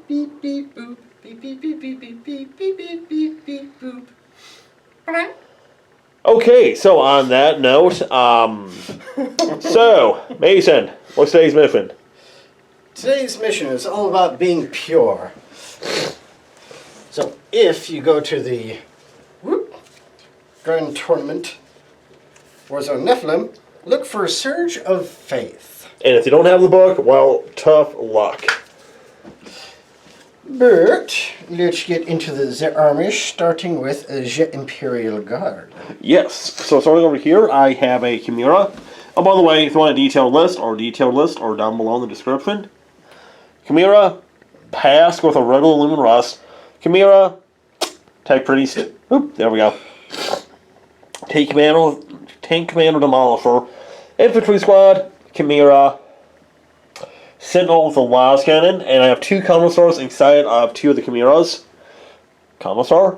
Beep beep boop. Beep beep beep beep beep beep beep beep beep beep boop. Okay, so on that note, so Mason, what's today's mission? Today's mission is all about being pure. So if you go to the Grand Tournament Warzone Nephilim, look for a Surge of Faith. And if you don't have the book, well, tough luck. But let's get into the army, starting with the Imperial Guard. Yes, so starting over here, I have a Chimera. Oh, by the way, if you want a detailed list or down below in the description. Chimera, pass with a regular Lumen Rust. Chimera, Tech Priest. Oop, there we go. Tank Commander Demolisher. Infantry Squad, Chimera. Sentinel with a Las Cannon, and I have 2 Commissars inside of 2 of the Chimeras. Commissar.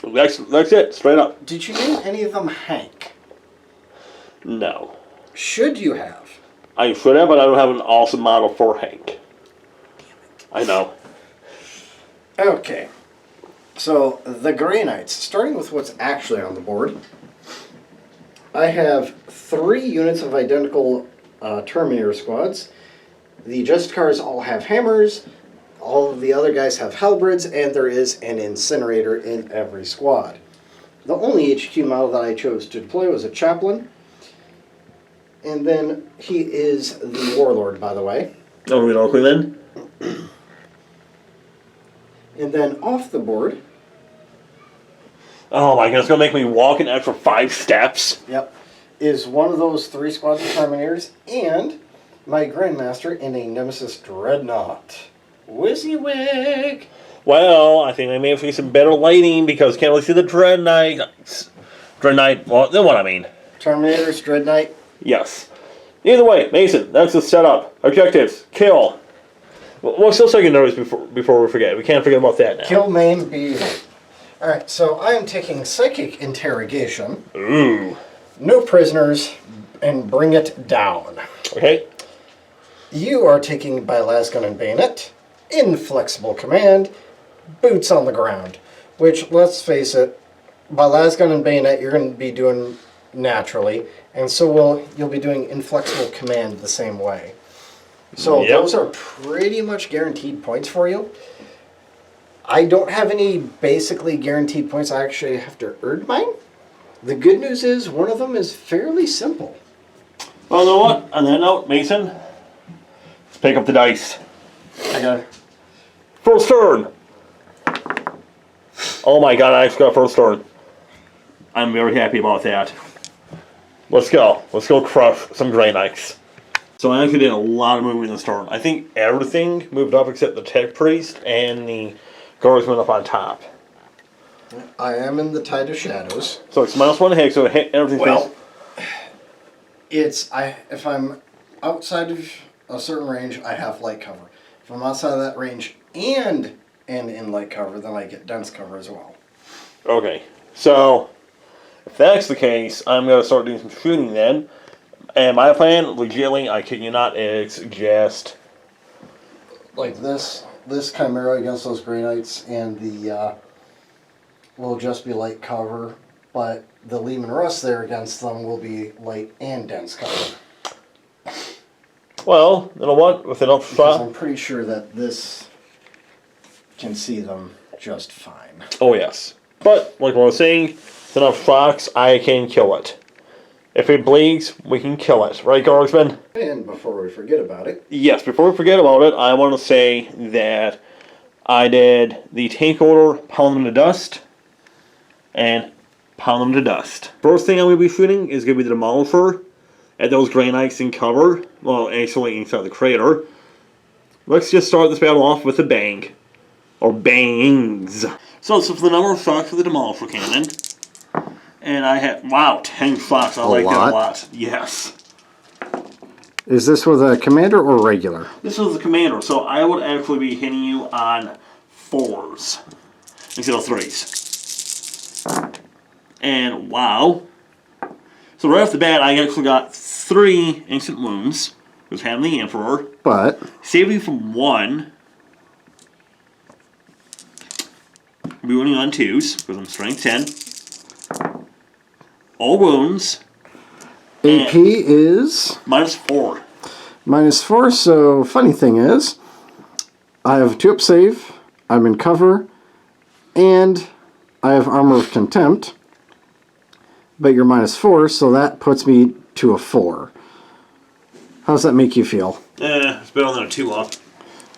That's it, straight up. Did you name any of them Hank? No. Should you have? I should have, but I don't have an awesome model for Hank. I know. Okay. So, the Grey Knights, starting with what's actually on the board, I have 3 units of identical Terminator squads. The Justicars all have hammers, all of the other guys have halberds, and there is an incinerator in every squad. The only HQ model that I chose to deploy was a Chaplain, and then he is the Warlord, by the way. Oh, we don't then? And then off the board... Oh my god, it's going to make me walk an extra 5 steps. Yep. Is one of those 3 squads of Terminators, and my Grandmaster in a Nemesis Dreadnought. WYSIWYG! Well, I think I may have to get some better lighting because can't really see the Dreadnought, well, then what I mean. Terminators, Dreadnought. Yes. Either way, Mason, that's the setup. Objectives, kill. Well, still secondaries before we forget. We can't forget about that now. Kill, maim, be... Alright, so I am taking Psychic Interrogation. Ooh. No prisoners, and bring it down. Okay. You are taking by Lasgun and Bayonet, Inflexible Command, Boots on the Ground. Which, let's face it, by Lasgun and Bayonet you're going to be doing naturally, and so you'll be doing Inflexible Command the same way. So those are pretty much guaranteed points for you. I don't have any basically guaranteed points. I actually have to earn mine. The good news is one of them is fairly simple. Well, you know what? On that note, Mason, let's pick up the dice. I got it. First turn. Oh my god, I actually got first turn. I'm very happy about that. Let's go. Let's go crush some Grey Knights. So I actually did a lot of moving this turn. I think everything moved up except the Tech Priest and the Guardsmen up on top. I am in the Tide of Shadows. So it's -1 hit, so everything. Well, if I'm outside of a certain range, I have light cover. If I'm outside of that range and in light cover, then I get dense cover as well. Okay, so if that's the case, I'm going to start doing some shooting then. And my plan, legitimately, I kid you not, is just... Like this Chimera against those Grey Knights, and the... will just be light cover, but the Lehman Russ there against them will be light and dense cover. Well, you know what? With enough Because shot... I'm pretty sure that this can see them just fine. Oh, yes. But, like what I was saying, with enough shots, I can kill it. If it bleeds, we can kill it. Right, Guardsmen? And before we forget about it... Yes, before we forget about it, I want to say that I did the tank order, pound them to dust, and pound them to dust. First thing I'm going to be shooting is going to be the Demolisher at those Grey Knights in cover. Well, actually inside the crater. Let's just start this battle off with a bang. Or bangs. So for the number of shots for the Demolisher cannon. And I had, wow, 10 shots. I like that a lot. Yes. Is this with a commander or regular? This was the commander, so I would actually be hitting you on 4s instead of 3s. And wow. So right off the bat, I actually got 3 instant wounds with having the Emperor. but Saving from 1. Be running on 2s, because I'm strength 10. All wounds. AP is -4. -4. So funny thing is, I have a 2-up save. I'm in cover, and I have Armor of Contempt. But you're -4, so that puts me to a 4. How does that make you feel? It's better than a 2-up.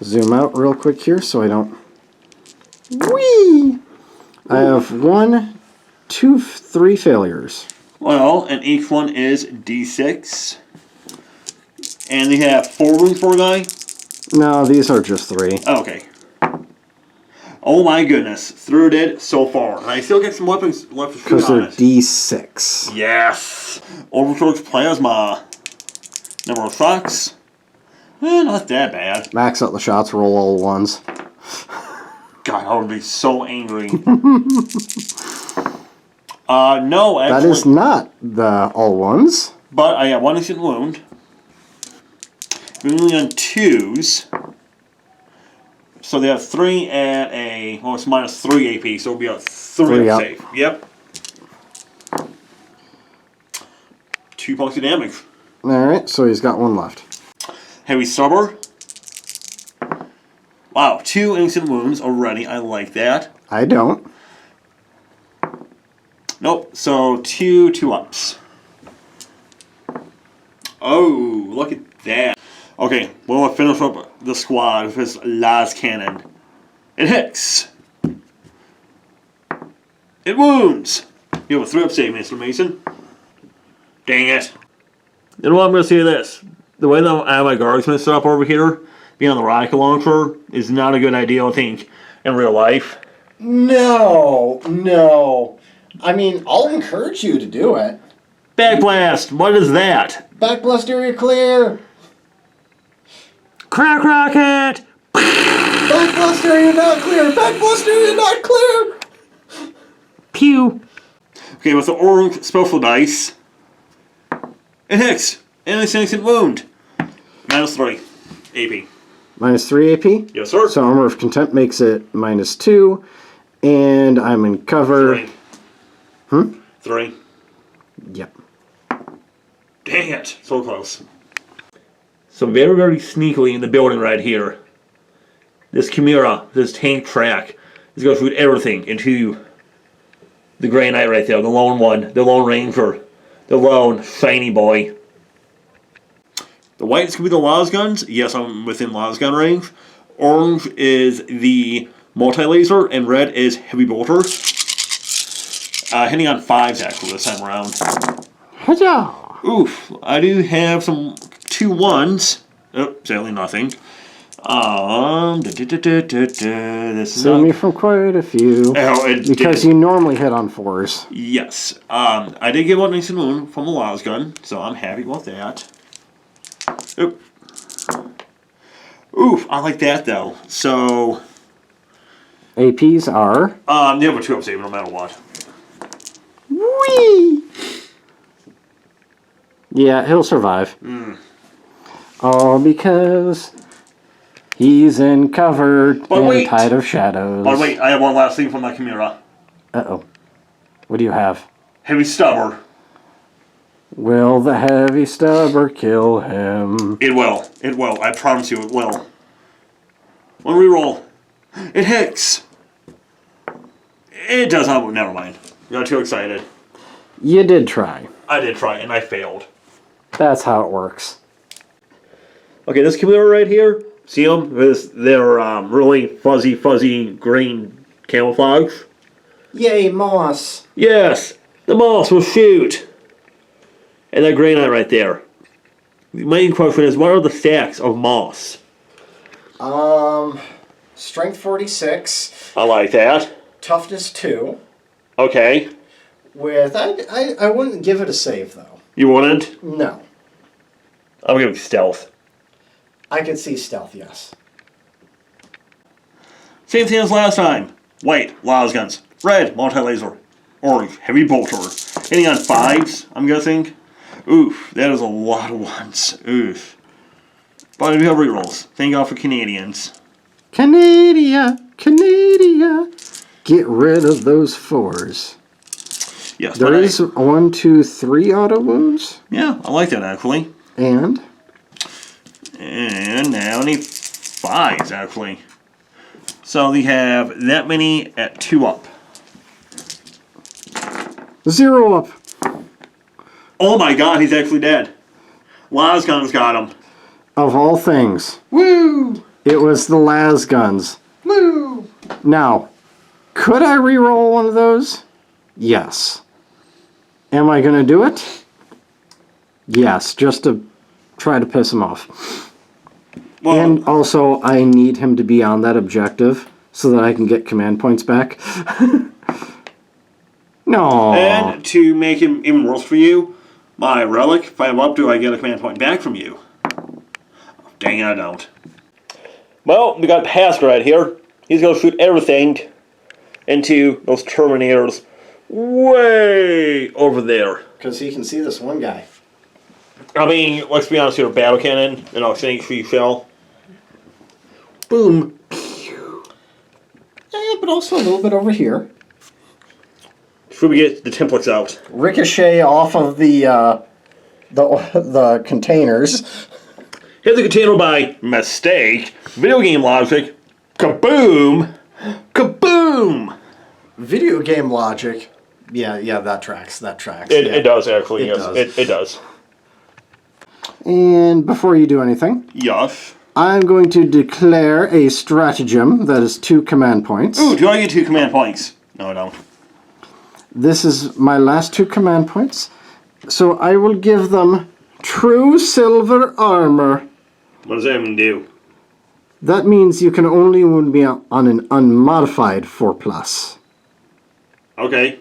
Zoom out real quick here so I don't... Whee! I have 1, 2, 3 failures. Well, and each one is D6. And they have 4 wounds for a guy? No, these are just 3. Oh, okay. Oh my goodness. 3 dead so far. And I still get some weapons left to shoot Because on they're it. D6. Yes! Overcharged plasma. Number of shots. Not that bad. Max out the shots, roll all ones. God, I would be so angry. No, actually. That is not the all ones. But I got 1 instant wound. Only on 2s. So they have 3 at a... Well, it's -3 AP, so it'll be a 3 up. save. Yep. 2 points of damage. Alright, so he's got 1 left. Heavy stubber. Wow, 2 instant wounds already. I like that. I don't. Nope, so 2 2-ups. Oh, look at that. Okay, we'll finish up the squad with his last cannon. It hits. It wounds. You have a 3-up save, Mr. Mason. Dang it. You know what, I'm going to say this. The way that I have my guardsmen set up over here, being on the rocket launcher, is not a good idea, I think, in real life. No. I mean, I'll encourage you to do it. Backblast, what is that? Backblast area clear. Crack rocket! Backblast area not clear. Backblast area not clear. Pew! Okay, with the orange special dice, it hits. And it's an instant wound. -3 AP. -3 AP? Yes, sir. So Armor of Contempt makes it -2. And I'm in cover. 3. 3. Yep. Dang it. So close. So very, very sneakily in the building right here, this Chimera, this tank track, is going to shoot everything into the Grey Knight right there. The lone one. The Lone Ranger. The lone shiny boy. The white's going to be the Las guns. Yes, I'm within Las gun range. Orange is the multi-laser, and red is heavy bolter. Hitting on 5s actually this time around. Huzzah! Oof, I do have some 2 1s. Oh, sadly nothing. This is Save me from quite a few. Oh, it because did. you normally hit on 4s. Yes. I did get 1 instant wound from the Las gun, so I'm happy about that. Oop. Oof, I like that though. So APs are... you have a 2-up save no matter what. Whee! Yeah, he'll survive. All because he's in cover in Tide of Shadows. Oh wait, I have one last thing from my Chimera. Uh-oh. What do you have? Heavy stubber. Will the heavy stubber kill him? It will. It will. I promise you it will. One reroll. It hits. It does not. Never mind. Got too excited. You did try. I did try and I failed. That's how it works. Okay, this Chimera right here. See them? They're really fuzzy green camouflage. Yay, moss. Yes, the moss will shoot. And that Grey Knight right there. The main question is, what are the stacks of moss? Strength 46. I like that. Toughness 2. Okay. With I wouldn't give it a save though. You wouldn't? No. I'm gonna be stealth. I could see stealth, yes. Same thing as last time. White, las guns. Red, multi-laser. Orange, heavy bolter. Hitting on 5s, I'm guessing. Oof, that is a lot of ones. Oof. But I do have rerolls. Thank God for Canadians. Canada. Get rid of those 4s. Yes, There is 1, 2, 3 auto wounds. Yeah, I like that actually. And now I need 5s actually. So they have that many at 2 up. 0 up. Oh my God, he's actually dead. Lasgun's got him. Of all things, Woo! it was the las guns. Woo! Now, could I reroll one of those? Yes. Am I going to do it? Yes, just to try to piss him off. Well, And also, I need him to be on that objective so that I can get command points back. No. and to make him even worse for you, my relic, if I'm up, do I get a command point back from you? Dang it, I don't. Well, we got Pascal right here. He's going to shoot everything into those Terminators way over there. Because he can see this one guy. I mean, let's be honest here, battle cannon, and I'll think free shell. Boom. But also a little bit over here. Should we get the templates out? Ricochet off of the containers. Hit the container by mistake. Video game logic. Kaboom! Kaboom! Video game logic. Yeah, that tracks. It does actually, It yes. does. It does. And before you do anything, Yes. I'm going to declare a stratagem that is 2 command points. Ooh, do I get 2 command points? No, I don't. This is my last 2 command points. So I will give them true silver armor. What does that even do? That means you can only wound me on an unmodified 4+. Okay.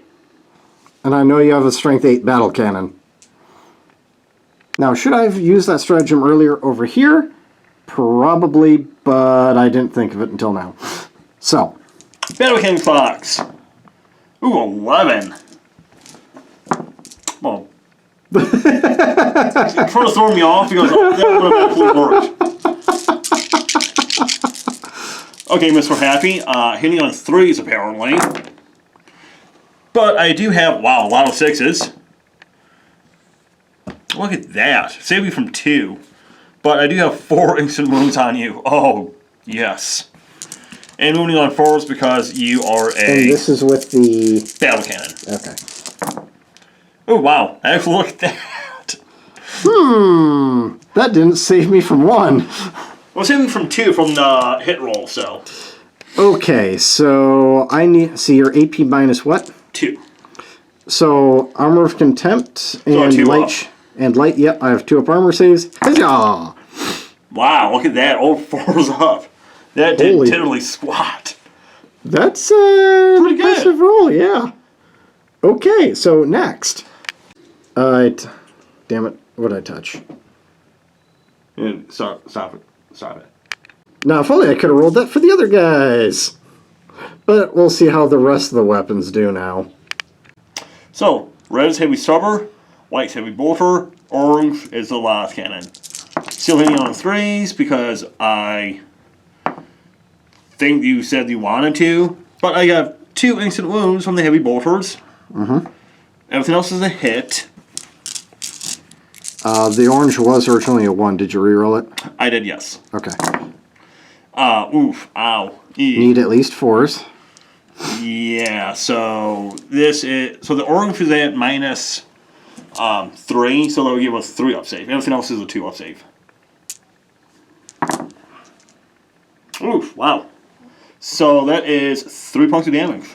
And I know you have a strength 8 battle cannon. Now, should I have used that stratagem earlier over here? Probably, but I didn't think of it until now. So. Battle King Fox. Ooh, 11. Well. Trying to throw me off because that would have actually worked. Okay, Mr. Happy. Hitting on 3s apparently. But I do have, wow, a lot of 6s. Look at that. Save me from 2. But I do have 4 instant wounds on you. Oh, yes. And wounding on 4s because you are a... And this is with the... battle cannon. Okay. Oh, wow. Actually, look at that. That didn't save me from 1. Well, save me from 2 from the hit roll, so... Okay, so I need... See, your AP minus what? 2. So, Armor of Contempt and 2 light... up. And light, yep, I have 2 up armor saves. Huzzah! Wow, look at that. All 4s up. That didn't Holy- literally squat. That's an Pretty good. impressive roll, yeah. Okay, so next. Damn it, what'd I touch? Stop it. Stop it. Now, if only I could have rolled that for the other guys. But we'll see how the rest of the weapons do now. So, red is heavy stubber, white's heavy bolter, orange is the last cannon. Still hitting on 3s because I think you said you wanted to, but I got 2 instant wounds from the heavy bolters. Everything else is a hit. The orange was originally a 1. Did you reroll it? I did, yes. Okay. Oof, ow. Need at least 4s. Yeah, so this is, so the orange is at minus 3, so that will give us 3 up save. Everything else is a 2 up save. Oof, wow. So that is 3 points of damage.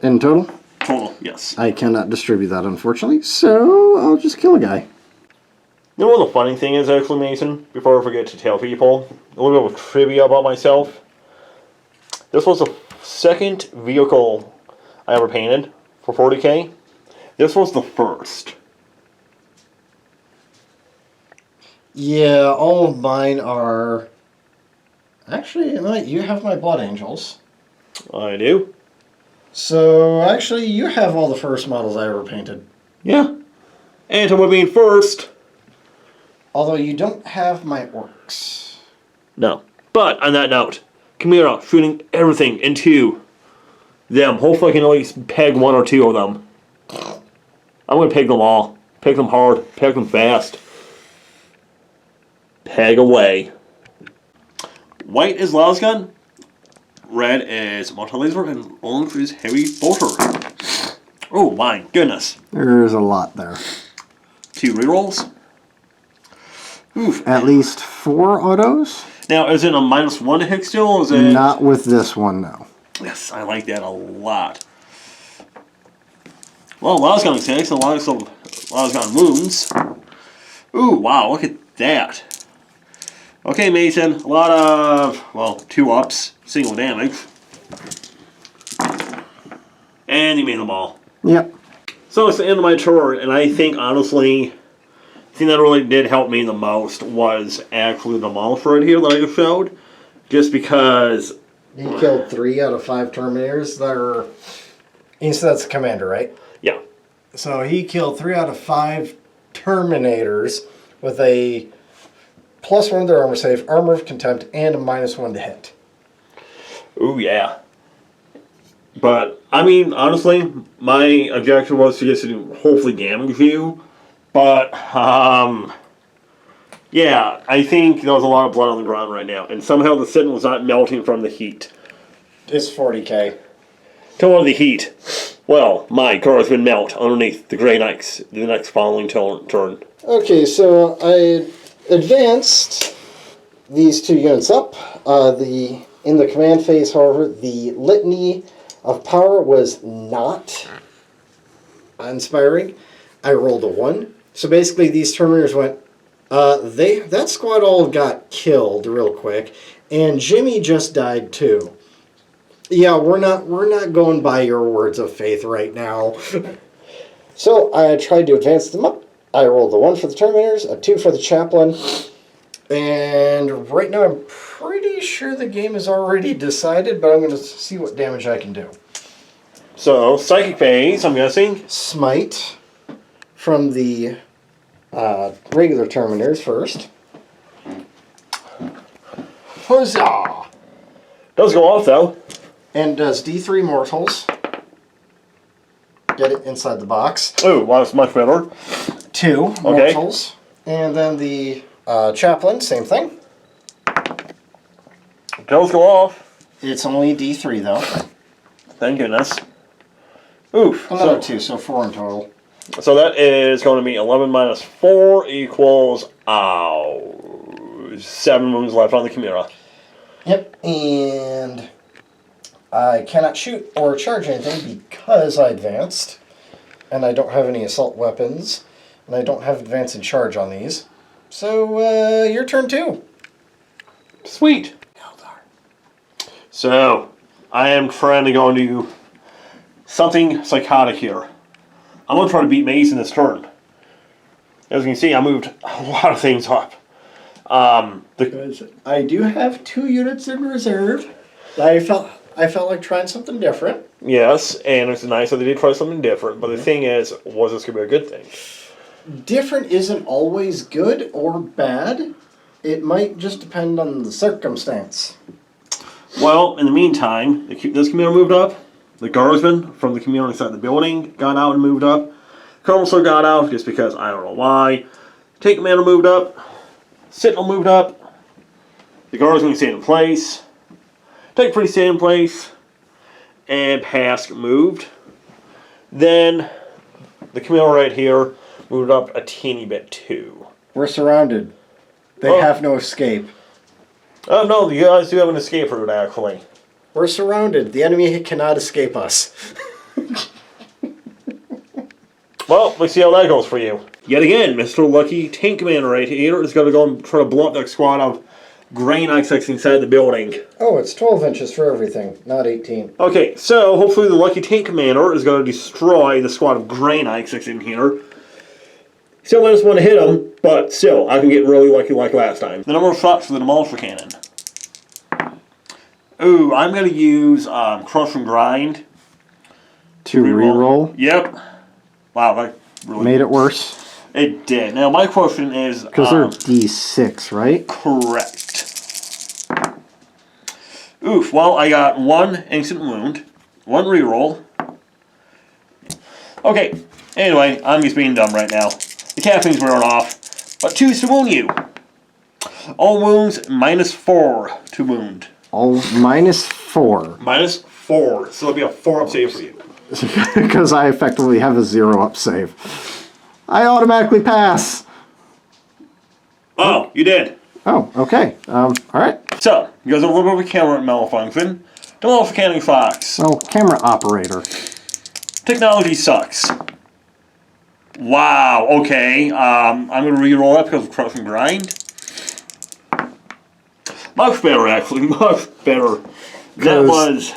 In total? Total, yes. I cannot distribute that, unfortunately, so I'll just kill a guy. You know what the funny thing is, actually, Mason? Before I forget to tell people, a little bit of trivia about myself. This was the second vehicle I ever painted for 40K. This was the first. Yeah, all of mine are... Actually, you have my Blood Angels. I do. So, actually, you have all the first models I ever painted. Yeah. And to being first, Although you don't have my orcs. No. But on that note, Chimera shooting everything into them. Hopefully I can at least peg one or two of them. I'm going to peg them all. Peg them hard. Peg them fast. Peg away. White is Lasgun. Red is multi-laser. And orange is heavy bolter. Oh my goodness. There's a lot there. 2 rerolls. Oof. At least 4 autos? Now, is it a -1 to hit still? Or is it... Not with this one, no. Yes, I like that a lot. Well, Lasgun attacks and lots of Lasgun wounds. Ooh, wow, look at that. Okay, Mason, a lot of, well, 2 ups, single damage. And you made them all. Yep. So it's the end of my turn, and I think, honestly, the thing that really did help me the most was actually the monster right here that I just showed. Just because... He killed 3 out of 5 Terminators that are... So that's the commander, right? Yeah. So he killed 3 out of 5 Terminators with a +1 to their armor save, armor of contempt, and a -1 to hit. Ooh, yeah. But, I mean, honestly, my objective was to get to hopefully damage you. But, yeah, I think there was a lot of blood on the ground right now. And somehow the Citadel was not melting from the heat. It's 40k. Tell the heat. Well, my Guardsmen melt underneath the Grey Knights the next following turn. Okay, so I advanced these 2 units up. In the command phase, however, the Litany of Power was not inspiring. I rolled a 1. So basically these Terminators went, that squad all got killed real quick, and Jimmy just died too. Yeah, we're not going by your words of faith right now. So I tried to advance them up. I rolled a 1 for the Terminators, a 2 for the Chaplain, and right now I'm pretty sure the game is already decided, but I'm going to see what damage I can do. So, Psychic Phase, I'm guessing. Smite from the regular Terminators first. Huzzah! Does go off, though. And does D3 mortals. Get it inside the box. Oh, well, that's much better. 2 mortals. And then the Chaplain, same thing. Does go off. It's only D3 though. Thank goodness. Oof. Another 2, so 4 in total. So that is going to be 11 minus 4 equals, 7 wounds left on the Chimera. Yep, and I cannot shoot or charge anything because I advanced. And I don't have any assault weapons. And I don't have advance and charge on these. So, your turn too. Sweet. So, I am trying to go into something psychotic here. I'm going to try to beat Mason this turn. As you can see, I moved a lot of things up. I do have 2 units in reserve. I felt like trying something different. Yes, and it's nice that they did try something different, but the thing is, was this going to be a good thing? Different isn't always good or bad. It might just depend on the circumstance. Well, in the meantime, this Chimera moved up. The Guardsmen from the community inside the building got out and moved up. Colonel got out just because I don't know why. Tank Commander moved up. Sentinel moved up. The Guardsmen stayed in place. Tank Priest stayed in place. And Pask moved. Then the Chimera right here moved up a teeny bit too. We're surrounded. They have no escape. Oh no, you guys do have an escape route actually. We're surrounded. The enemy cannot escape us. Well, let's see how that goes for you. Yet again, Mr. Lucky Tank Commander right here is going to go and try to blow up that squad of Grey Knights inside the building. Oh, it's 12 inches for everything, not 18. Okay, so hopefully the Lucky Tank Commander is going to destroy the squad of Grey Knights in here. Still I just want to hit him, but still, I can get really lucky like last time. The number of shots for the Demolisher Cannon. Ooh, I'm going to use Crush and Grind. To reroll. Yep. Wow, that really Made it worse. It did. Now, my question is... Because they're D6, right? Correct. Oof. Well, I got 1 instant wound, 1 reroll. Okay. Anyway, I'm just being dumb right now. The caffeine's wearing off. But 2's to wound you. All wounds -4 to wound. All -4. -4. So it'll be a 4-up save for you. Because I effectively have a 0-up save. I automatically pass. Oh, you did. Oh, okay. Alright. So, because of a little bit of a camera malfunction, don't know if canning Fox. Oh, camera operator. Technology sucks. Wow, okay. I'm going to re-roll that because of Crush and Grind. Much better, actually. Much better. That was...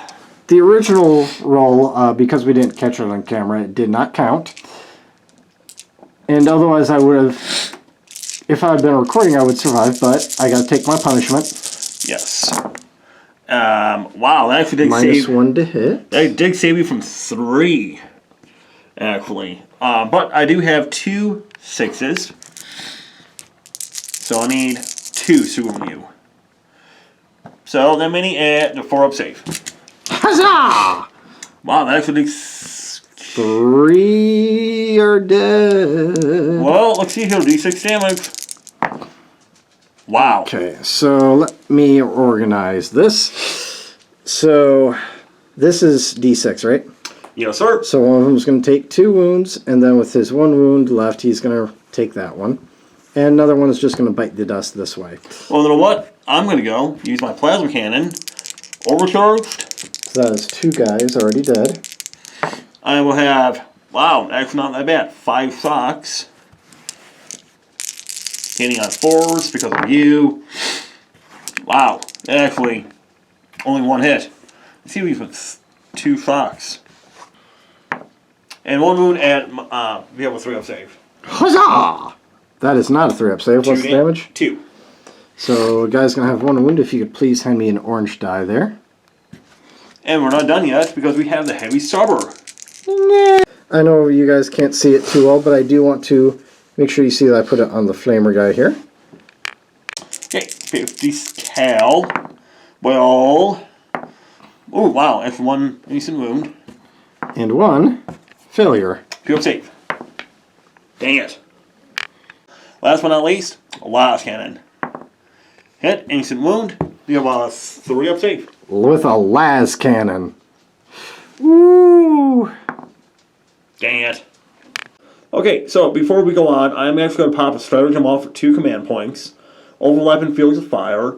The original roll, because we didn't catch it on camera, it did not count. And otherwise I would have... If I had been recording, I would survive, but I gotta take my punishment. Yes. Wow, that actually did save... -1 to hit. That did save you from 3, actually. But I do have 2 6s. So I need 2 to wound you. So that many at the 4-up save. Huzzah! Wow, that actually... 3 are dead. Well, let's see here. D6 damage. Wow. Okay, so let me organize this. So this is D6, right? Yes, sir. So one of them is going to take 2 wounds, and then with his 1 wound left, he's going to take that one. And another one is just going to bite the dust this way. Well, you know what? I'm going to go use my plasma cannon. Overcharged. So that is 2 guys already dead. I will have, wow, actually not that bad, 5 socks. Hitting on 4s because of you. Wow, actually, only 1 hit. Let's see if we put 2 socks. And 1 wound at, we have a 3-up save. Huzzah! That is not a 3-up save. What's the damage? 2. So, guy's going to have 1 wound. If you could please hand me an orange die there. And we're not done yet because we have the heavy stubber. I know you guys can't see it too well, but I do want to make sure you see that I put it on the flamer guy here. Okay, 50 cal. Well, oh wow, that's 1 innocent wound. And 1 failure. 2-up save. Dang it. Last but not least, a las cannon. Hit, innocent wound. You have a 3-up save. With a las cannon. Woo! Dang it. Okay, so before we go on, I'm actually going to pop a stratagem off for 2 command points. Overlapping fields of fire.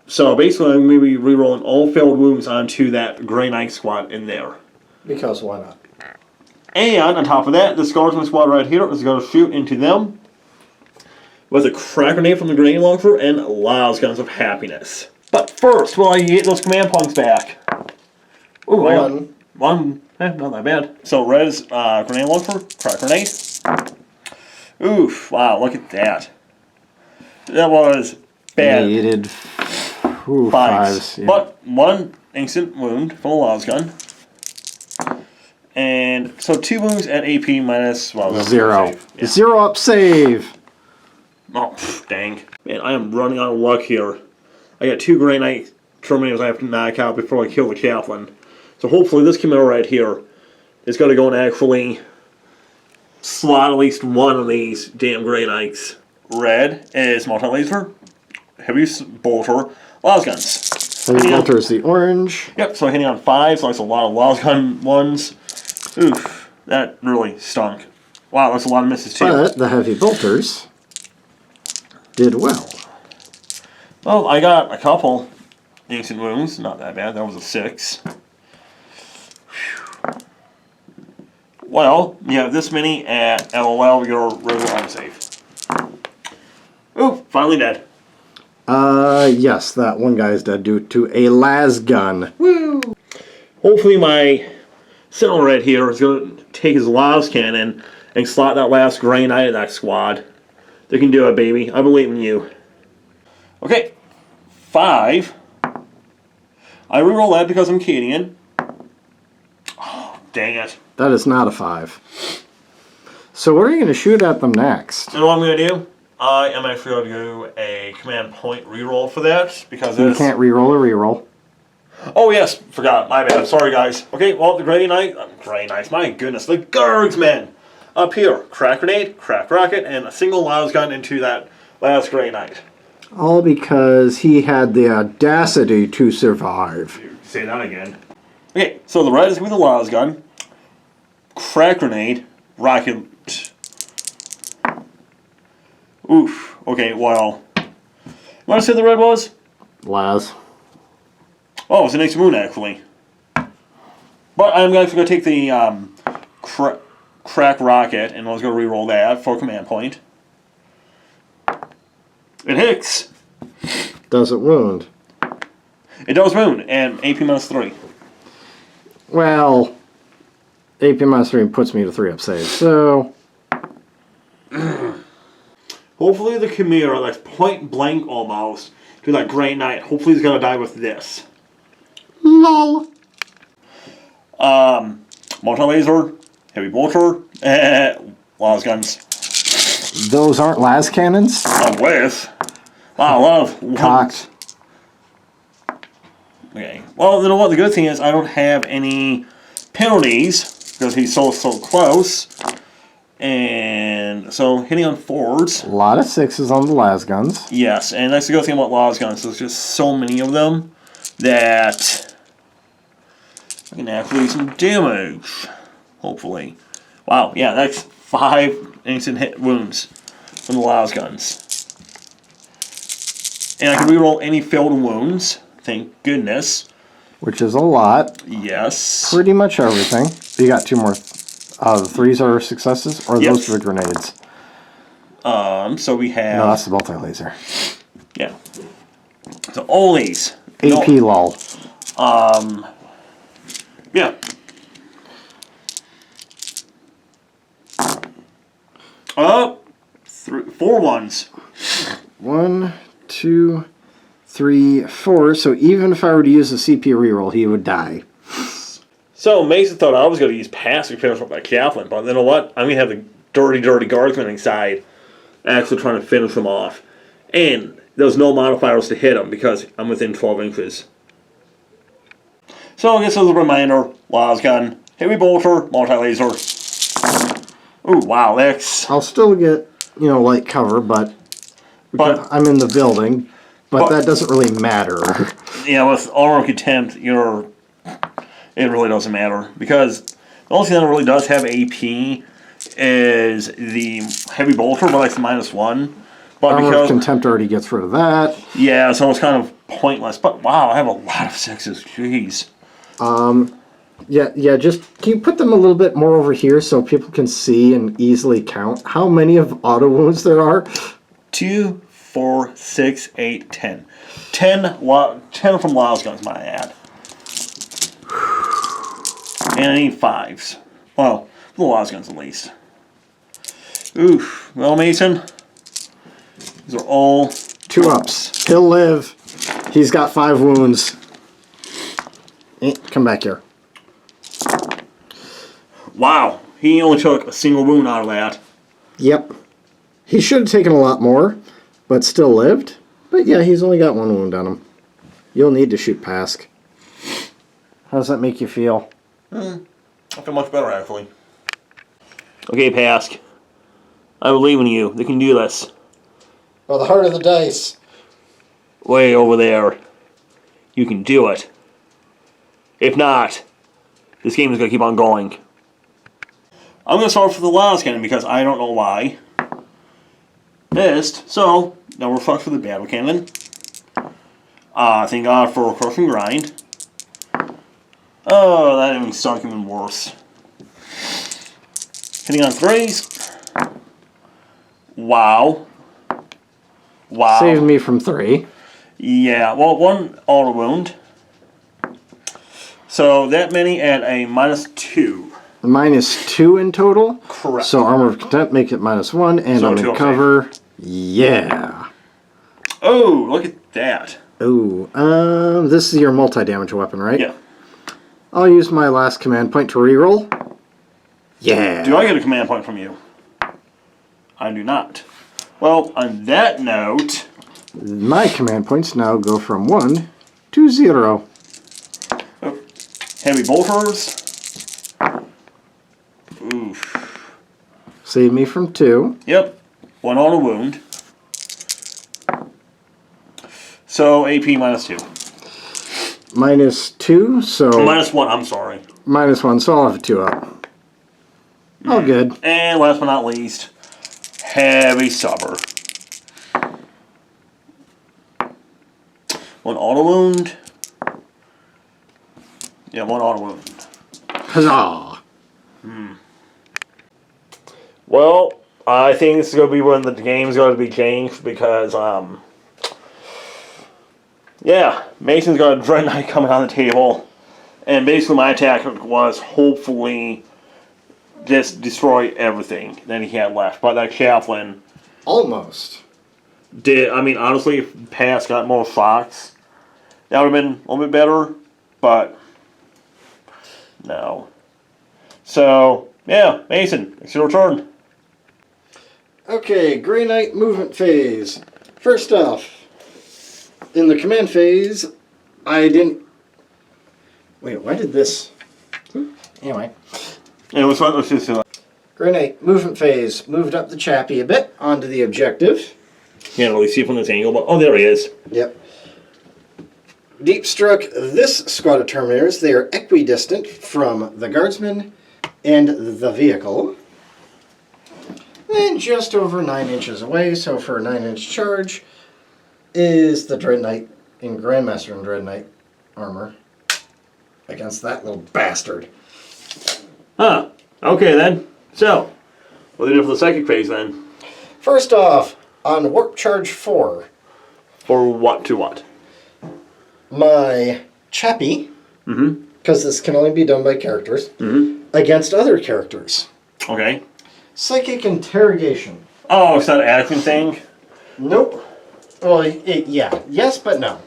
So basically I'm going to be rerolling all failed wounds onto that Grey Knight squad in there. Because why not? And on top of that, this Guardsman squad right here is going to shoot into them with a crack grenade from the grenade launcher and las guns of happiness. But first, will I get those command points back? Ooh, 1. Not that bad. So red is grenade launcher, crack grenade. Oof! Wow, look at that. That was bad. Needed 5s. Yeah. But 1 instant wound from a las gun. And so 2 wounds at AP minus, well, 0. Yeah. 0-up save. Oh, dang. Man, I am running out of luck here. I got 2 Grey Knight Terminators I have to knock out before I kill the Chaplain. So hopefully this Chimera right here is going to go and actually slot at least 1 of these damn Grey Knights. Red is multi-laser, heavy bolter, las guns. Heavy bolter is the orange. Yep, so hitting on 5, so that's a lot of las gun ones. Oof, that really stunk. Wow, that's a lot of misses too. But the heavy bolters did well. Well, I got a couple instant wounds, not that bad, that was a 6. Whew. Well, you have this many at LOL, your regular autosave. Ooh, finally dead. Yes, that one guy is dead due to a las gun. Woo! Hopefully my Sentinel right here is going to take his las cannon and slot that last Grey Knight of that squad. They can do it, baby. I believe in you. Okay, 5. I reroll that because I'm Cadian. Oh, dang it. That is not a 5. So what are you going to shoot at them next? You know what I'm going to do? I am actually going to do a command point reroll for that because You can't reroll a reroll. Oh yes, forgot. My bad. Sorry, guys. Okay, well, the Grey Knights. My goodness, the Guardsmen up here. Crack grenade, crack rocket, and a single las gun into that last Grey Knight. All because he had the audacity to survive. Say that again. Okay, so the red is going to be the las gun, crack grenade, rocket. Oof. Okay, well, what I said the red was? Las. Oh, it's the next moon, actually. But I'm actually going to take the crack rocket, and I was going to reroll that for command point. It hits. Does it wound? It does wound, and AP minus 3. Well, AP minus 3 puts me to 3 up save, so... Hopefully the Chimera, that's point blank almost, to that Grey Knight, hopefully he's going to die with this. LOL. Multi-laser, heavy bolter, las guns. Those aren't las cannons? I'm with. Wow, I love Cocked. Okay. Well, you know what? The good thing is I don't have any penalties because he's so close. And so hitting on forwards. A lot of 6s on the las guns. Yes, and that's the good thing about las guns. There's just so many of them that I can actually do some damage. Hopefully. Wow, yeah, that's 5 instant hit wounds from the las guns. And I can reroll any failed wounds. Thank goodness. Which is a lot. Yes. Pretty much everything. You got 2 more. The 3s are successes? Or Yes. those are the grenades? So we have... No, that's the multi-laser. Yeah. So all these. AP lol. Yeah. Four ones. 1, 2, 3, 4. So even if I were to use the CP reroll, he would die. So Mason thought I was going to use passive to finish off my Kaplan, but you know what? I'm going to have the dirty Guardsmen inside actually trying to finish them off. And there's no modifiers to hit them because I'm within 12 inches. So I guess as a reminder, las gun, heavy bolter, multi-laser. Ooh, wow, that's... I'll still get, light cover, but I'm in the building. But that doesn't really matter. Yeah, with armor contempt, it really doesn't matter. Because the only thing that really does have AP is the heavy bolter, but that's -1. But Armor because of Contempt already gets rid of that. yeah, so it's kind of pointless. But wow, I have a lot of 6s. Jeez. Yeah, just can you put them a little bit more over here so people can see and easily count how many of auto wounds there are? 2, 4, 6, 8, 10. 10 from las guns, my add. And I need 5s. Well, the las guns at least. Oof. Well, Mason, these are all 2 ups. He'll live. He's got 5 wounds. Come back here. wow. He only took a single wound out of that. Yep. He should have taken a lot more, but still lived. But yeah, he's only got 1 wound on him. You'll need to shoot Pask. How does that make you feel? I feel much better, actually. Okay, Pask. I believe in you. They can do this. Well, the heart of the dice. Way over there. You can do it. If not, this game is going to keep on going. I'm going to start with the last cannon because I don't know why. Missed. So, now we're fucked for the battle cannon. Thank God for crush and grind. Oh, that even stunk even worse. Hitting on 3s. Wow. Wow. Saved me from 3. Yeah, well, 1 auto wound. So that many at a -2. -2 in total? Correct. So Armor of Contempt make it -1, and So I'm 2 in cover. Yeah. Oh, look at that. Ooh, this is your multi-damage weapon, right? Yeah. I'll use my last command point to reroll. Yeah. Do I get a command point from you? I do not. Well, on that note... My command points now go from 1 to 0. Heavy bolters. Oof. Save me from 2. Yep. 1 auto wound. So, AP -2. -2, so... -1, I'm sorry. -1, so I'll have a 2 up. All good. And last but not least, heavy subber. 1 auto wound. Yeah, 1 auto wound. Huzzah! Well, I think this is going to be when the game's going to be changed because, yeah, Mason's got a Dread Knight coming on the table. And basically my attack was hopefully just destroy everything that he had left. But that Chaplain Almost. did, I mean, honestly, if Pass got more shots, that would have been a little bit better. But, no. So, yeah, Mason, it's your turn. Okay, Grey Knight movement phase. First off, in the command phase, I didn't... Wait, why did this... Anyway. Yeah, let's just Grey Knight movement phase. Moved up the Chappie a bit onto the objective. can't really see from this angle, but oh, there he is. Yep. Deep struck this squad of Terminators. They are equidistant from the Guardsmen and the vehicle. And just over 9 inches away, so for a 9-inch charge, is the Dread Knight in Grandmaster and Dread Knight armor against that little bastard. Huh. Okay then. So, what do we do for the psychic phase then? First off, on Warp Charge 4, For what to what? my Chappie, because this can only be done by characters, against other characters. Okay. Psychic Interrogation. Oh, it's not an action thing? Nope. Well, yeah. Yes, but no.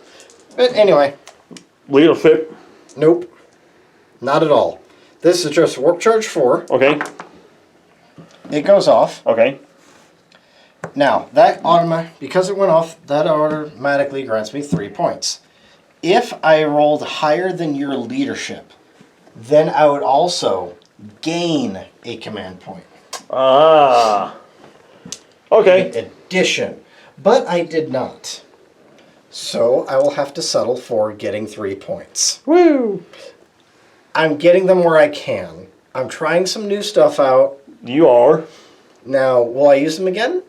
But anyway, Leadership. nope. Not at all. This is just Warp Charge 4. Okay. It goes off. Okay. Now, because it went off, that automatically grants me 3 points. If I rolled higher than your leadership, then I would also gain a command point. Ah. Okay. In addition. But I did not. So I will have to settle for getting 3 points. Woo. I'm getting them where I can. I'm trying some new stuff out. You are. Now, will I use them again?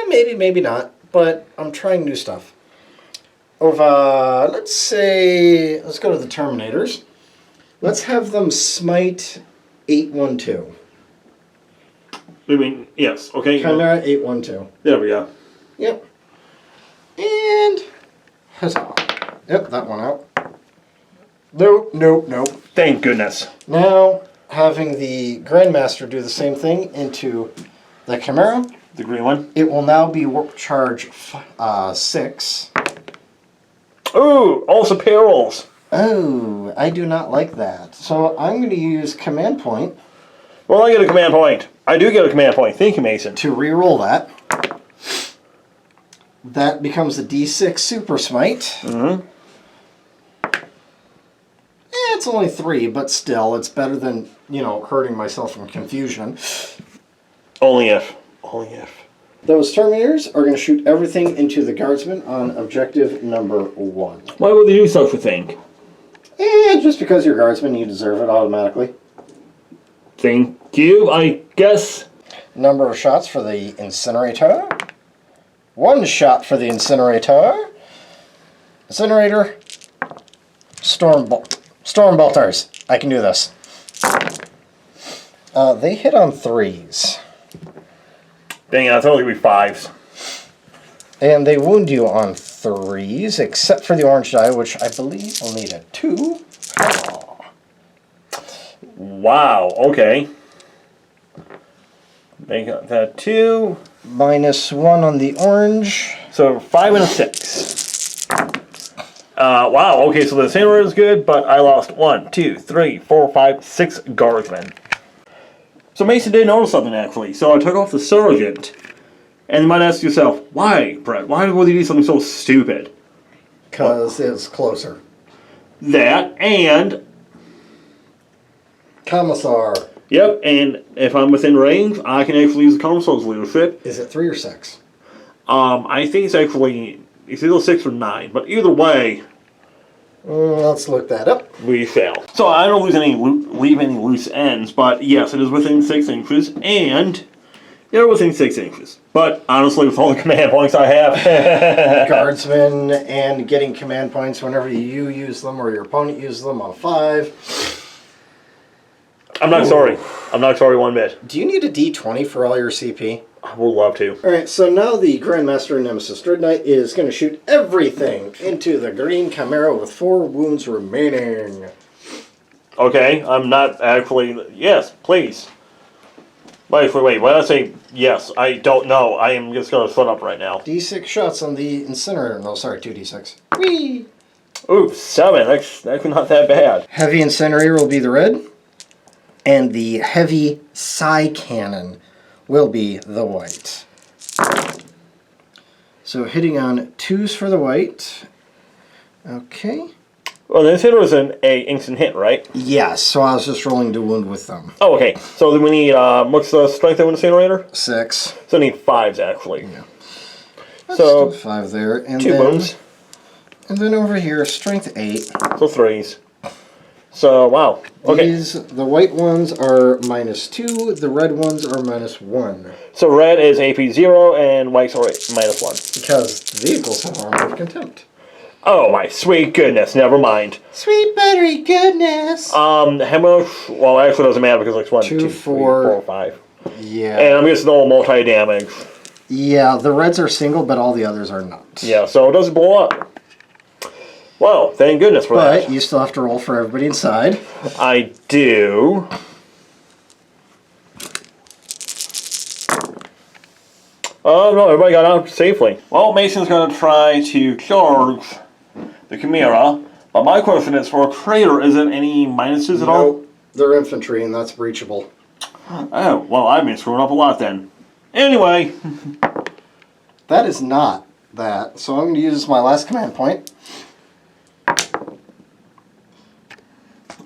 Maybe, maybe not. But I'm trying new stuff. Let's go to the Terminators. Let's have them smite 812. I mean, yes. Okay. Chimera 812. There we go. Yep. And huzzah. Yep, that one out. Nope, nope, nope. Thank goodness. Now, having the Grandmaster do the same thing into the Chimera, The green one. it will now be Warp Charge 6. Ooh, also perils. Oh, I do not like that. So I'm going to use Command Point Well, I get a command point. I do get a command point. Thank you, Mason. to re-roll that. That becomes a D6 Super Smite. It's only 3, but still, it's better than, hurting myself from confusion. Only if. Only if. Those Terminators are going to shoot everything into the Guardsmen on objective number 1. Why would they do such a thing? And just because you're Guardsmen, you deserve it automatically. Thank you, I guess. Number of shots for the Incinerator. 1 shot for the Incinerator. Incinerator. Storm Bolters. I can do this. They hit on 3s. Dang it, I thought it would be 5s. And they wound you on 3s, except for the orange die, which I believe will need a 2. Oh. Wow, okay. Make that 2. -1 on the orange. So 5 and a 6. Wow, okay, so the sailor is good, but I lost 1, 2, 3, 4, 5, 6 guardsmen. So Mason did notice something, actually. So I took off the sergeant, And you might ask yourself, why, Brett? Why would you do something so stupid? Because it's closer. That, and... Commissar. Yep, and if I'm within range, I can actually use the Commissar's leadership. Is it 3 or 6? I think it's actually... It's either 6 or 9, but either way... Let's look that up. We shall. So I don't leave any loose ends, but yes, it is within 6 inches, and they're within 6 inches. But honestly, with all the command points I have... Guardsmen and getting command points whenever you use them or your opponent uses them on a 5. I'm not sorry. I'm not sorry one bit. Do you need a D20 for all your CP? I would love to. Alright, so now the Grandmaster Nemesis Dreadknight is going to shoot everything into the Green Chimera with 4 wounds remaining. Okay, I'm not actually... Yes, please. Wait. Why did I say yes? I don't know. I am just going to shut up right now. D6 shots on the Incinerator. No, sorry, 2D6. Whee! Ooh, 7. That's not that bad. Heavy Incinerator will be the red. And the Heavy Psi Cannon will be the white. So hitting on 2s for the white. Okay. Well, the Incinerator was an instant hit, right? Yes, so I was just rolling to wound with them. Oh, okay. So then we need, what's the strength of an Incinerator? 6. So we need 5s, actually. Yeah. That's So, still 5 there. And 2 wounds. And then over here, strength 8. So 3s. So, wow. Okay. The white ones are -2, the red ones are -1. So red is AP 0 and whites are -1. Because vehicles have armor of contempt. Oh my sweet goodness, never mind. Sweet buttery goodness! How much? Well, actually it doesn't matter because it's 1, 2, 2, 4, 3, 4, 5. Yeah. And I'm guessing all multi-damage. Yeah, the reds are single, but all the others are not. Yeah, so it doesn't blow up. Well, thank goodness for that. But you still have to roll for everybody inside. I do. Oh no, everybody got out safely. Well, Mason's going to try to charge the Chimera. But my question is, for a crater, is it any minuses at all? Nope, they're infantry, and that's breachable. Oh, well, I've been screwing up a lot then. Anyway. That is not that. So I'm going to use my last command point.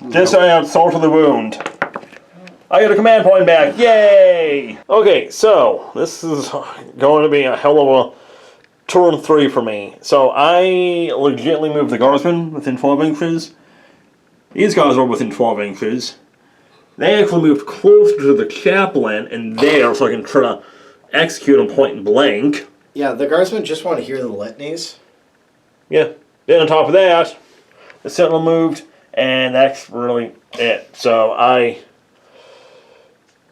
This I have salt of the wound. I got a command point back. Yay! Okay, so this is going to be a hell of a turn 3 for me. So I legitimately moved the Guardsmen within 12 inches. These guys are within 12 inches. They actually moved closer to the chaplain and there so I can try to execute them point blank. Yeah, the Guardsmen just want to hear the litanies. Yeah. Then on top of that, the Sentinel moved. And that's really it. So I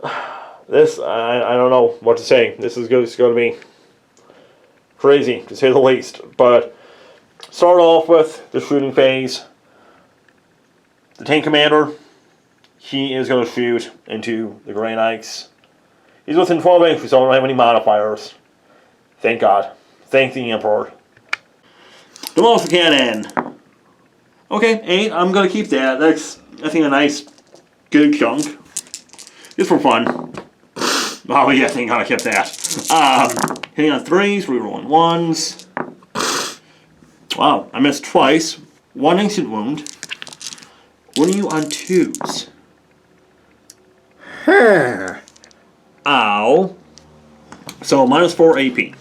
don't know what to say. This is going to be crazy, to say the least. But start off with the shooting phase. The tank commander, he is going to shoot into the Grey Knights. He's within 12 inches, so I don't have any modifiers. Thank God. Thank the Emperor. Demolish the cannon. Okay, 8. I'm going to keep that. That's, I think, a nice, good chunk. Just for fun. Oh, yeah, I think I kept that. Hitting on 3s, rerolling 1s. Wow, I missed twice. 1 instant wound. Wounding you on 2s. Ow. So, -4 AP.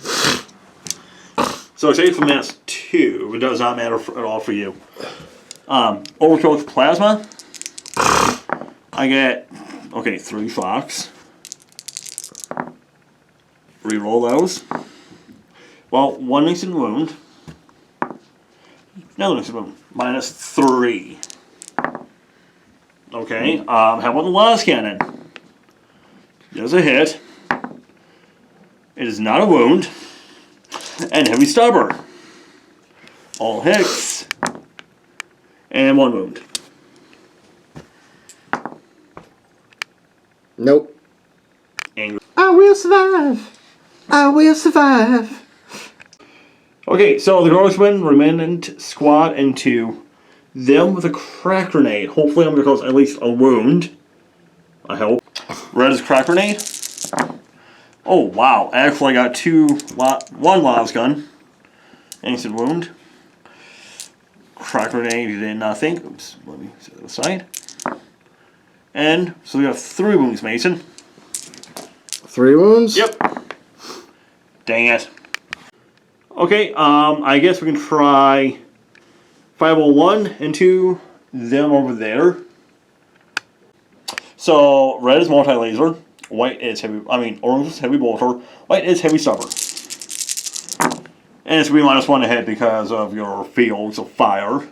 So it's 8 from -2. It does not matter at all for you. Overcharged plasma. I get, okay, 3 shocks. Reroll those. Well, 1 instant wound. Another instant wound. -3. Okay, how about the last cannon? There's a hit. It is not a wound. And heavy stubber. All hits. And 1 wound. Nope. Angry. I will survive. I will survive. Okay, so the Guardsmen remnant squad into them with a crack grenade. Hopefully I'm going to cause at least a wound. I hope. Red is crack grenade. Oh, wow. Actually, I got one las gun. Instant wound. Crack grenade, he did nothing. Oops, let me set that aside. And so we have 3 wounds, Mason. 3 wounds? Yep. Dang it. Okay, I guess we can try 501 into them over there. So red is multi-laser, white is orange is heavy bolter, white is heavy stubber. And it's going to be -1 to hit because of your fields of fire.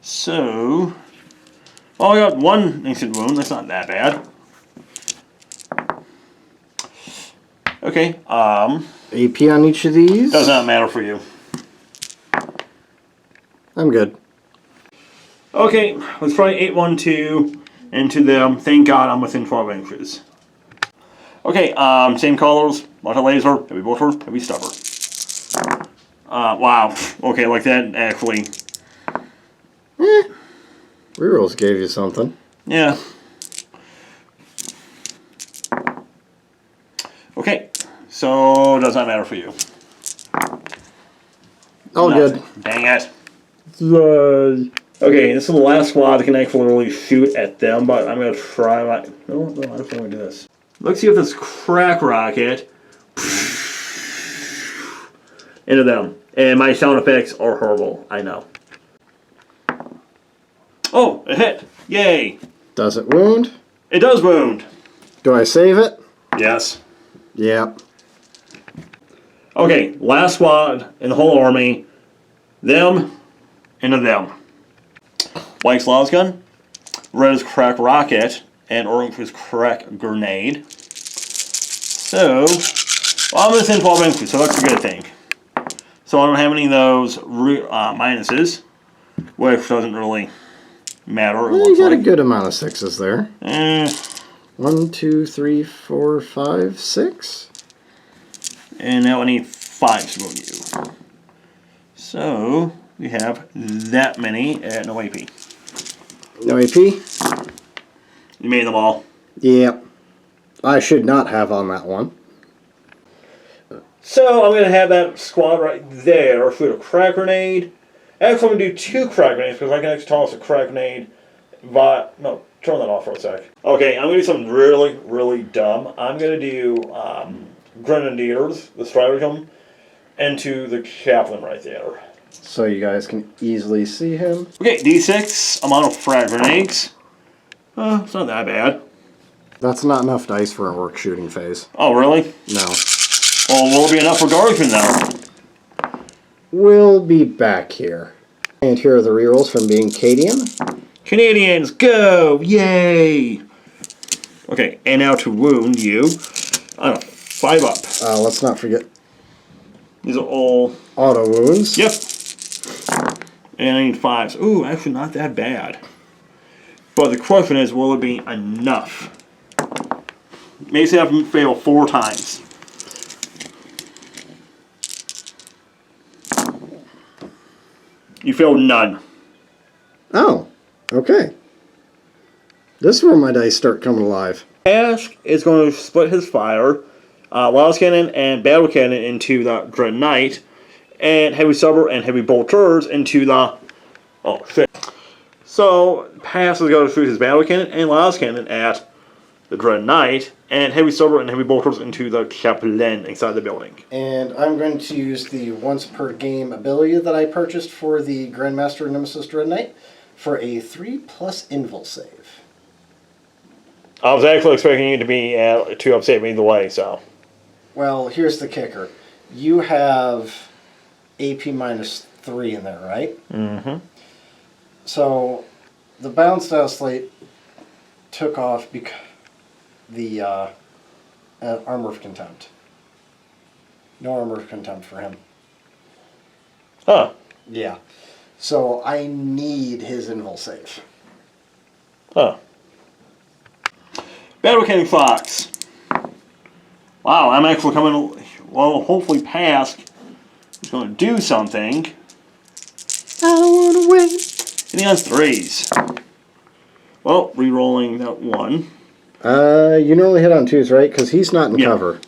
So, well, I got 1 instant wound. That's not that bad. Okay. AP on each of these? Does not matter for you. I'm good. Okay, let's try 812 into them. Thank God I'm within 12 inches. Okay, same colors, multi-laser, heavy bolter, heavy stubber. Wow. Okay, like that actually. Rerolls gave you something. Yeah. Okay, so does not matter for you. All Nothing. good. Dang it. Okay, this is the last squad that can actually really shoot at them, but I'm going to try my... No, I don't want to do this. Let's see if this crack rocket... into them. And my sound effects are horrible, I know. Oh, it hit. Yay. Does it wound? It does wound. Do I save it? Yes. Yeah. Okay, last squad in the whole army. Them into them. White's las gun, red is crack rocket, and orange is crack grenade. So, well, I'm within 12 inches, so that's a good thing. So I don't have any of those minuses, which doesn't really matter. Well, you got a good amount of 6s there. 1, 2, 3, 4, 5, 6. And now I need 5 to go you. So we have that many at no AP. No AP? You made them all. Yep. I should not have on that one. So I'm going to have that squad right there shoot a crack grenade. Actually, I'm going to do 2 crack grenades because I can actually toss a crack grenade. But, no, turn that off for a sec. Okay, I'm going to do something really, really dumb. I'm going to do Grenadiers, the stratagem, into the chaplain right there. So you guys can easily see him. Okay, D6 amount of frag grenades. It's not that bad. That's not enough dice for a work shooting phase. Oh, really? No. Well, will it be enough for Guardsmen though? We'll be back here. And here are the rerolls from being Cadian. Canadians, go! Yay! Okay, and now to wound you. 5 up. Let's not forget These are all... auto wounds. Yep. And I need 5s. Ooh, actually not that bad. But the question is, will it be enough? Maybe I have to fail 4 times. You failed none. Oh, okay. This is where my dice start coming alive. Ash is going to split his fire, Las Cannon and Battle Cannon into the Dread Knight, and Heavy Stubber and Heavy Bolters into the... Oh, shit. So, Pass is going to shoot his Battle Cannon and Las Cannon at the Dread Knight, and Heavy Stubber and Heavy Bolters into the Chaplain inside the building. And I'm going to use the once per game ability that I purchased for the Grandmaster Nemesis Dread Knight for a 3+ invul save. I was actually expecting you to be at 2 up save either way, so... Well, here's the kicker. You have AP -3 in there, right? Mm-hmm. So, the balanced out slate took off because the Armor of Contempt. No Armor of Contempt for him. Huh. Yeah. So, I need his invul save. Huh. Battle Cannon Fox. Wow, I'm actually coming... Well, hopefully Pask is going to do something. I don't want to win. And he has 3s. Well, re-rolling that 1. You normally hit on 2s, right? Because he's not in cover.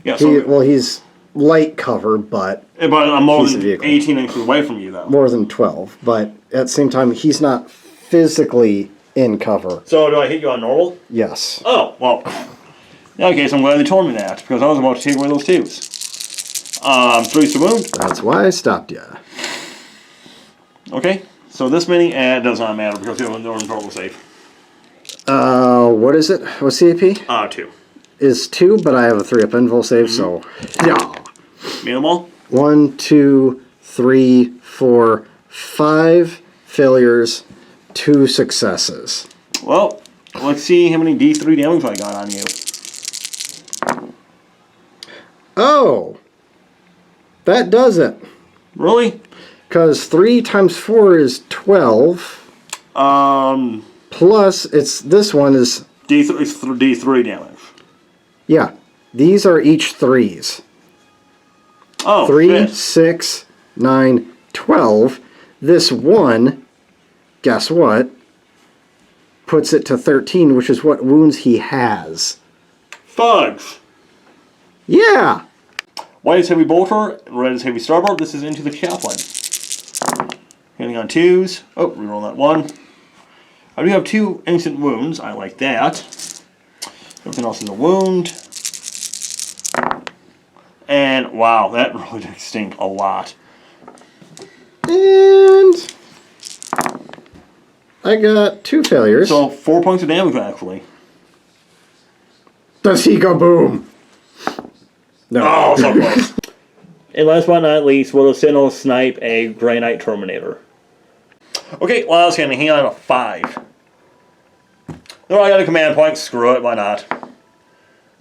Yeah, so Well, he's light cover, but I'm more he's a than vehicle. 18 inches away from you, though. More than 12. But at the same time, he's not physically in cover. So do I hit you on normal? Yes. Oh, well. In that case, I'm glad they told me that, because I was about to take away those twos. 3's to wound. That's why I stopped you. Okay, so this many, it does not matter, because they're in total safe. What is it? What's the AP? 2. Is 2, but I have a 3-up invul save, so... Yeah. Meet them all? 1, 2, 3, 4, 5 failures, 2 successes. Well, let's see how many D3 damage I got on you. Oh! That does it. Really? Because 3 times 4 is 12. Plus, this one is... D3 damage. Yeah. These are each 3s. Oh, 3, shit. 6, 9, 12. This one, guess what? Puts it to 13, which is what wounds he has. Fudge. Yeah! White is heavy bolter, red is heavy starboard. This is into the chaplain. Hitting on 2s. Oh, reroll that 1. I do have 2 instant wounds. I like that. Everything else is a wound. And wow, that really did stink a lot. And I got 2 failures. So 4 points of damage actually. Does he go boom? No. Oh, so close. And last but not least, will the Sentinel snipe a Grey Knight Terminator? Okay, well, I was going to hang on a 5. No, I got a command point. Screw it, why not?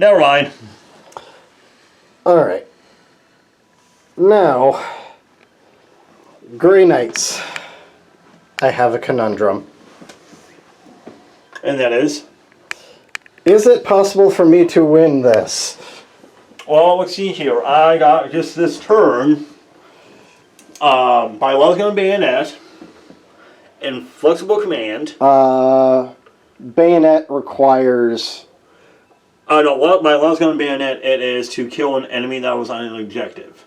Never mind. Alright. Now, Grey Knights. I have a conundrum. And that is? Is it possible for me to win this? Well, let's see here. I got just this turn by Gun Bayonet and Flexible Command. Bayonet requires... No, by Gun Bayonet, it is to kill an enemy that was on an objective.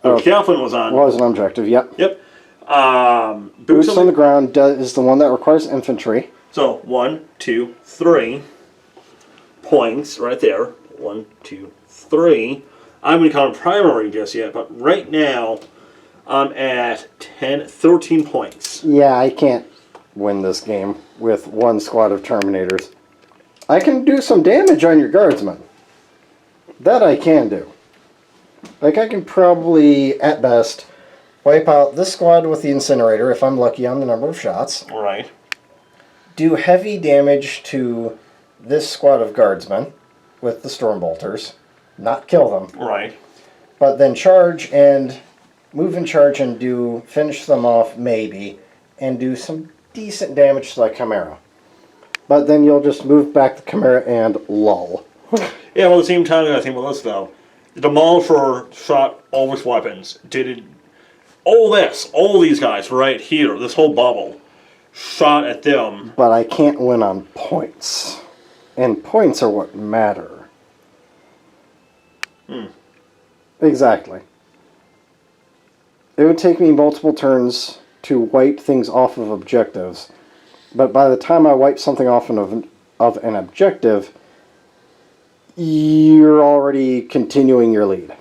The chaplain was on. Was an objective, yep. Yep. Boots on the ground is the one that requires infantry. So, 1, 2, 3 points right there. 1, 2, 3. I haven't counted primary just yet, but right now I'm at 13 points. Yeah, I can't win this game with one squad of Terminators. I can do some damage on your Guardsmen. That I can do. Like, I can probably, at best, wipe out this squad with the Incinerator, if I'm lucky on the number of shots. Right. Do heavy damage to this squad of Guardsmen with the Stormbolters. Not kill them. Right. But then charge and move and charge and finish them off, maybe, and do some decent damage to the Chimera. But then you'll just move back the Chimera and lull. Yeah, well, at the same time, I gotta think about this, though. The Demolisher shot all his weapons. All these guys right here, this whole bubble, shot at them. But I can't win on points. And points are what matter. Exactly. It would take me multiple turns to wipe things off of objectives. But by the time I wipe something off of an objective, you're already continuing your lead.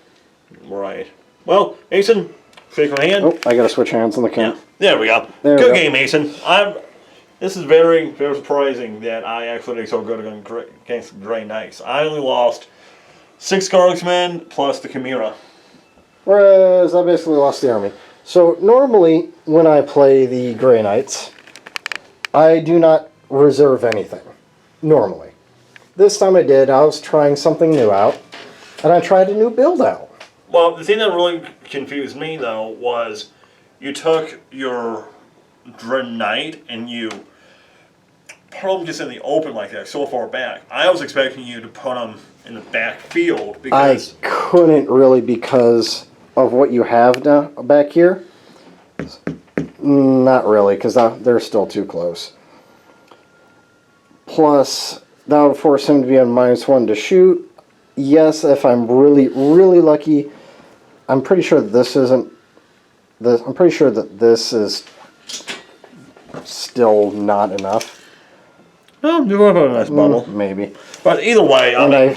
Right. Well, Mason, shake your hand. Oh, I gotta switch hands on the camera. Yeah. There we go. There we Good go. game, Mason. This is very, very surprising that I actually did so good against Grey Knights. I only lost 6 Guardsmen plus the Chimera. Whereas I basically lost the army. So normally, when I play the Grey Knights, I do not reserve anything. Normally. This time I did. I was trying something new out. And I tried a new build out. Well, the thing that really confused me, though, was you took your Dread Knight and you put them just in the open like that, so far back. I was expecting you to put them in the back field because... I couldn't really because of what you have now back here. Not really, because they're still too close. Plus, that would force him to be on -1 to shoot. yes, if I'm really, really lucky, I'm pretty sure this isn't. I'm pretty sure that this is still not enough. Oh, you have a nice bubble. Maybe. But either way, I And mean,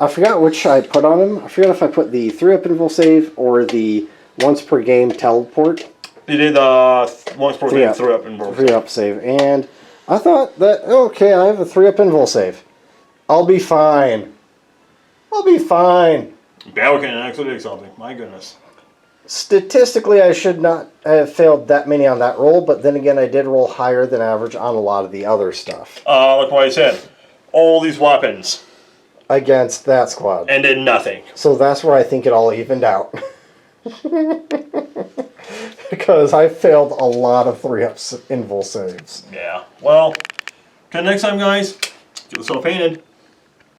I forgot which I put on him. I forgot if I put the 3-up invul save or the once per game teleport. you did once per game 3-up and 3-up save. And I thought that, okay, I have a 3-up invul save. I'll be fine. I'll be fine. Battle can actually do something. My goodness. Statistically, I should not have failed that many on that roll, but then again, I did roll higher than average on a lot of the other stuff. Like what I said, all these weapons Against that squad. and did nothing. So that's where I think it all evened out. Because I failed a lot of 3-up invul saves. Yeah. Well, till next time, guys. Get yourself painted.